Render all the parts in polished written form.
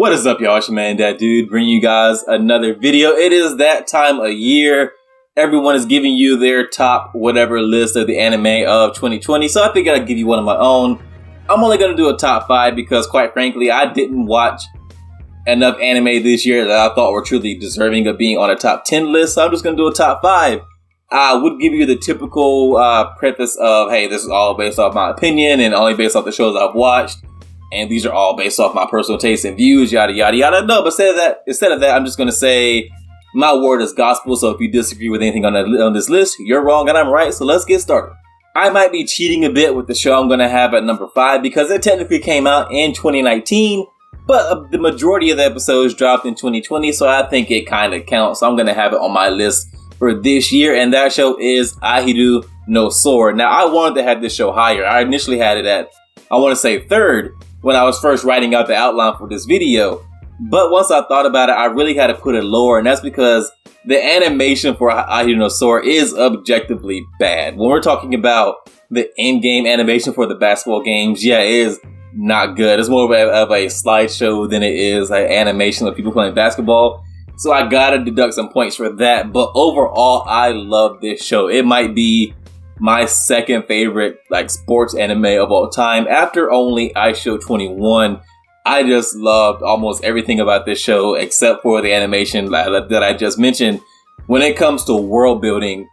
What is up, y'all? It's your man, that dude, bringing you guys another video. It is that time of year. Everyone is giving you their top whatever list of the anime of 2020. So I think I'll give you one of my own. I'm only going to do a top 5 because, quite frankly, I didn't watch enough anime this year that I thought were truly deserving of being on a top 10 list. So I'm just going to do a top 5. I would give you the typical preface of, hey, this is all based off my opinion and only based off the shows I've watched. And these are all based off my personal tastes and views, yada, yada, yada. No, but instead of that, I'm just going to say my word is gospel. So if you disagree with anything on this list, you're wrong and I'm right. So let's get started. I might be cheating a bit with the show I'm going to have at number 5 because it technically came out in 2019. But the majority of the episodes dropped in 2020. So I think it kind of counts. So I'm going to have it on my list for this year. And that show is Ahidu No Sword. Now, I wanted to have this show higher. I initially had it at, I want to say, 3rd. When I was first writing out the outline for this video. But once I thought about it, I really had to put it lower, and that's because the animation for Ahidu No Sword is objectively bad. When we're talking about the in-game animation for the basketball games, yeah, it is not good. It's more of a slideshow than it is an animation of people playing basketball. So I gotta deduct some points for that. But overall, I love this show. It might be my second favorite sports anime of all time after only iShow 21. I just loved almost everything about this show except for the animation that I just mentioned. When it comes to world building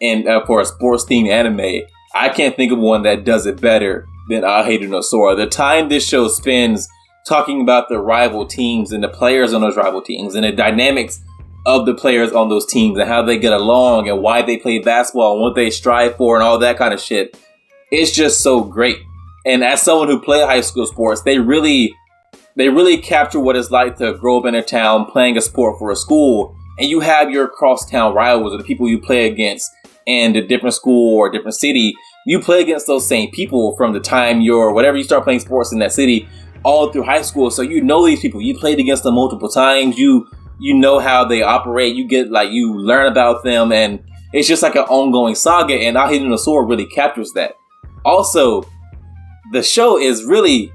and for a sports themed anime, I can't think of one that does it better than Ahidu No Sword. The time this show spends talking about the rival teams and the players on those rival teams and the dynamics of the players on those teams and how they get along and why they play basketball and what they strive for and all that kind of shit. It's just so great. And as someone who played high school sports, they really capture what it's like to grow up in a town playing a sport for a school, and you have your crosstown rivals or the people you play against in a different school or a different city. You play against those same people from the time you start playing sports in that city all through high school. So you know these people. You played against them multiple times. You know how they operate. You learn about them, and it's just like an ongoing saga, and Ahidu No Sword really captures that. Also, the show is really,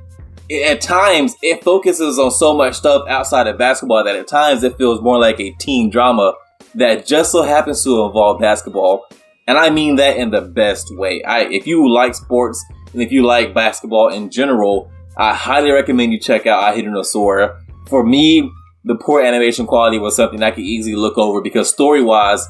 at times, it focuses on so much stuff outside of basketball that at times it feels more like a teen drama that just so happens to involve basketball. And I mean that in the best way. If you like sports, and if you like basketball in general, I highly recommend you check out Ahidu No Sword. For me, the poor animation quality was something I could easily look over because story-wise,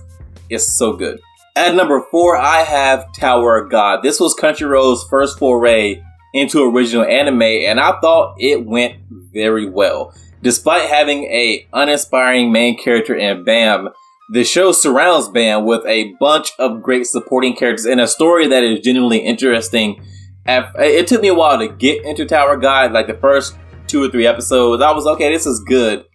it's so good. At number 4, I have Tower of God. This was Crunchyroll's first foray into original anime, and I thought it went very well. Despite having a uninspiring main character in Bam, the show surrounds Bam with a bunch of great supporting characters and a story that is genuinely interesting. It took me a while to get into Tower of God, like the first 2 or 3 episodes. I was okay, this is good.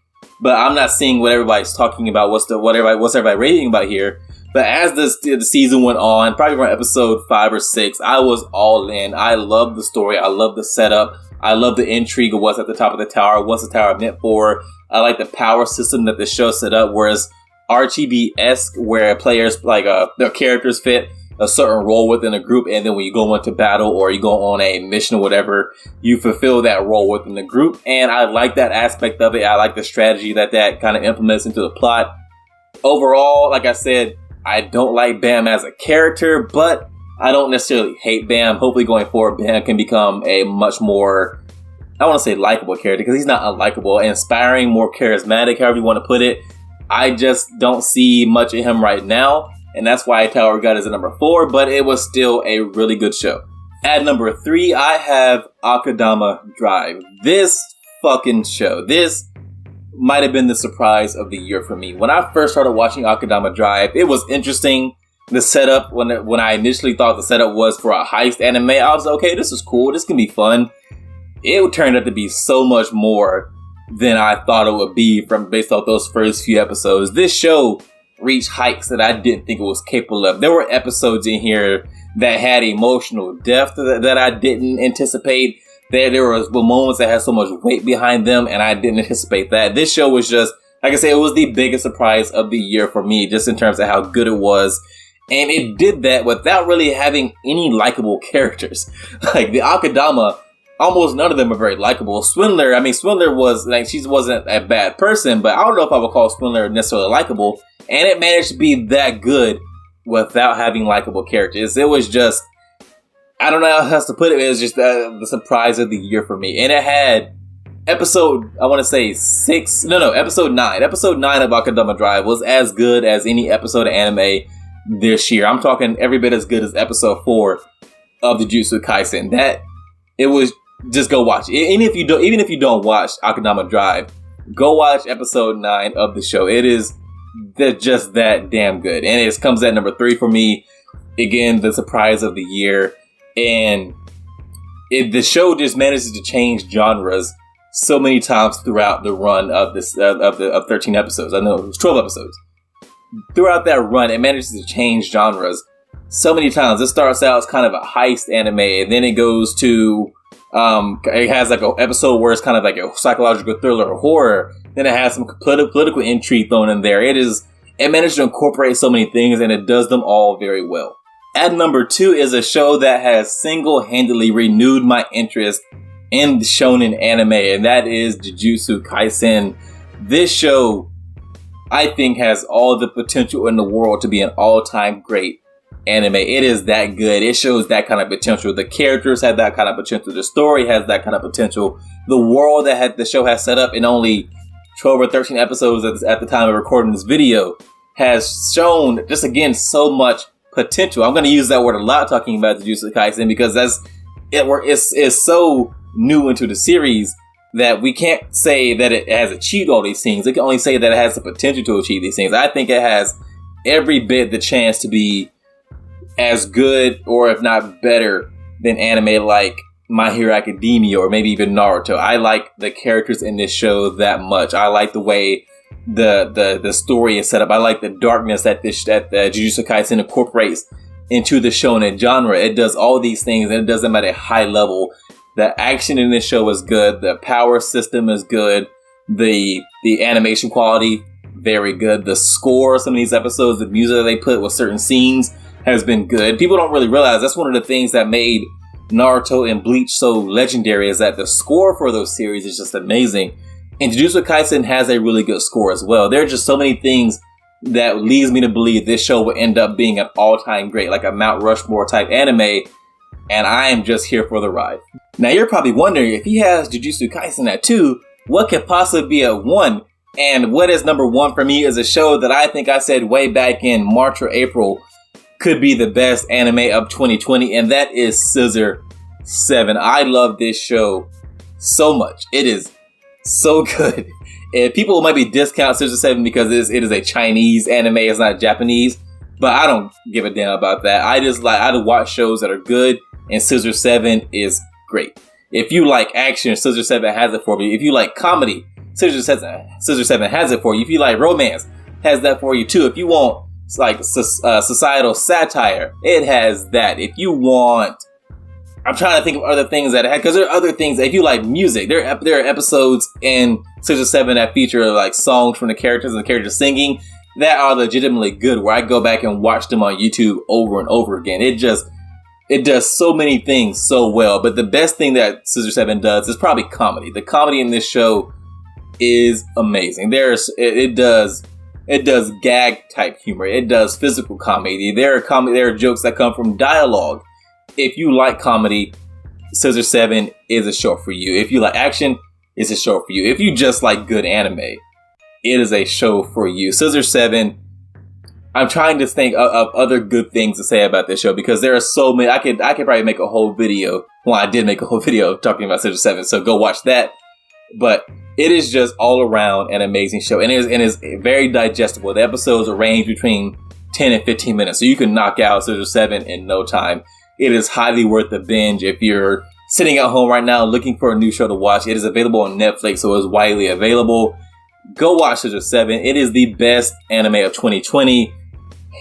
But I'm not seeing what everybody's talking about. What's everybody raving about here? But as the season went on, probably around episode 5 or 6, I was all in. I love the story. I love the setup. I love the intrigue of what's at the top of the tower. What's the tower meant for? I like the power system that the show set up, whereas RGB-esque, where players their characters fit a certain role within a group, and then when you go into battle or you go on a mission or whatever, you fulfill that role within the group. And I like that aspect of it. I like the strategy that kind of implements into the plot. Overall, like I said, I don't like Bam as a character, but I don't necessarily hate Bam. Hopefully going forward, Bam can become a much more, I want to say likable character, because he's not unlikable, inspiring, more charismatic, however you want to put it. I just don't see much of him right now. And that's why Tower of God is at number 4, but it was still a really good show. At number 3, I have Akadama Drive. This fucking show, this might have been the surprise of the year for me. When I first started watching Akadama Drive, it was interesting. The setup, when I initially thought the setup was for a heist anime, I was okay, this is cool, this can be fun. It turned out to be so much more than I thought it would be based off those first few episodes. This show reach heights that I didn't think it was capable of. There were episodes in here that had emotional depth that I didn't anticipate. There was moments that had so much weight behind them, and I didn't anticipate that. This show was just, like I said, it was the biggest surprise of the year for me, just in terms of how good it was. And it did that without really having any likable characters. Like, the Akadama almost none of them are very likable. Swindler was like, she wasn't a bad person, but I don't know if I would call Swindler necessarily likable. And it managed to be that good without having likable characters. It was just, I don't know how else to put it. It was just the surprise of the year for me. And it had episode 9. Episode 9 of Akadama Drive was as good as any episode of anime this year. I'm talking every bit as good as episode 4 of the Jujutsu Kaisen. That, it was, just go watch it. Even if you don't watch Akadama Drive, go watch episode 9 of the show. It is just that damn good. And it comes at number 3 for me. Again, the surprise of the year. And the show just manages to change genres so many times throughout the run of this of 13 episodes. I know it was 12 episodes. Throughout that run, it manages to change genres so many times. It starts out as kind of a heist anime, and then it goes to it has like an episode where it's kind of like a psychological thriller or horror. Then it has some political intrigue thrown in there. It managed to incorporate so many things, and it does them all very well. At number 2 is a show that has single-handedly renewed my interest in the shonen anime, and that is Jujutsu Kaisen. This show, I think, has all the potential in the world to be an all-time great anime. It is that good. It shows that kind of potential. The characters have that kind of potential. The story has that kind of potential. The world that the show has set up in only 12 or 13 episodes at the time of recording this video has shown, just again, so much potential. I'm going to use that word a lot talking about Jujutsu Kaisen because it's so new into the series that we can't say that it has achieved all these things. We can only say that it has the potential to achieve these things. I think it has every bit the chance to be as good, or if not better, than anime like My Hero Academia or maybe even Naruto. I like the characters in this show that much. I like the way the story is set up. I like the darkness that Jujutsu Kaisen incorporates into the shonen genre. It does all these things, and it does them at a high level. The action in this show is good. The power system is good. The animation quality, very good. The score of some of these episodes, the music that they put with certain scenes has been good. People don't really realize that's one of the things that made Naruto and Bleach so legendary, is that the score for those series is just amazing. And Jujutsu Kaisen has a really good score as well. There are just so many things that leads me to believe this show will end up being an all-time great, like a Mount Rushmore type anime, and I am just here for the ride. Now you're probably wondering, if he has Jujutsu Kaisen at 2, what could possibly be at 1? And what is number 1 for me is a show that I think I said way back in March or April could be the best anime of 2020, and that is Scissor 7. I love this show so much. It is so good. And people might be discount Scissor 7 because it is a Chinese anime, it's not Japanese, but I don't give a damn about that. I watch shows that are good, and Scissor 7 is great. If you like action, Scissor 7 has it for you. If you like comedy, Scissor 7 has it for you. If you like romance, has that for you too. If you want like societal satire, it has that. If you want, I'm trying to think of other things that it had, because there are other things that if you like music, there are episodes in Scissor 7 that feature like songs from the characters and the characters singing that are legitimately good, where I go back and watch them on YouTube over and over again. It does so many things so well, but the best thing that Scissor 7 does is probably comedy. The comedy in this show is amazing. It does gag type humor. It does physical comedy. There are jokes that come from dialogue. If you like comedy, Scissor 7 is a show for you. If you like action, it's a show for you. If you just like good anime, it is a show for you. Scissor 7, I'm trying to think of other good things to say about this show, because there are so many. I could probably make a whole video. Well, I did make a whole video talking about Scissor 7, so go watch that. But it is just all around an amazing show, and it is very digestible. The episodes range between 10 and 15 minutes, so you can knock out Scissor 7 in no time. It is highly worth the binge. If you're sitting at home right now looking for a new show to watch, it is available on Netflix, so it's widely available. Go watch Scissor 7. It is the best anime of 2020,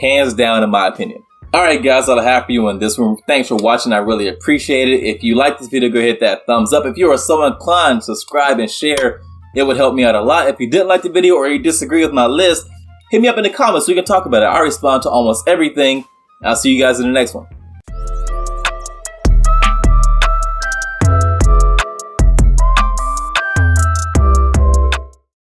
hands down in my opinion. Alright guys, that's all I have for you in this one. Thanks for watching, I really appreciate it. If you like this video, go hit that thumbs up. If you are so inclined, subscribe and share. It would help me out a lot. If you didn't like the video or you disagree with my list, hit me up in the comments so we can talk about it. I respond to almost everything. I'll see you guys in the next one.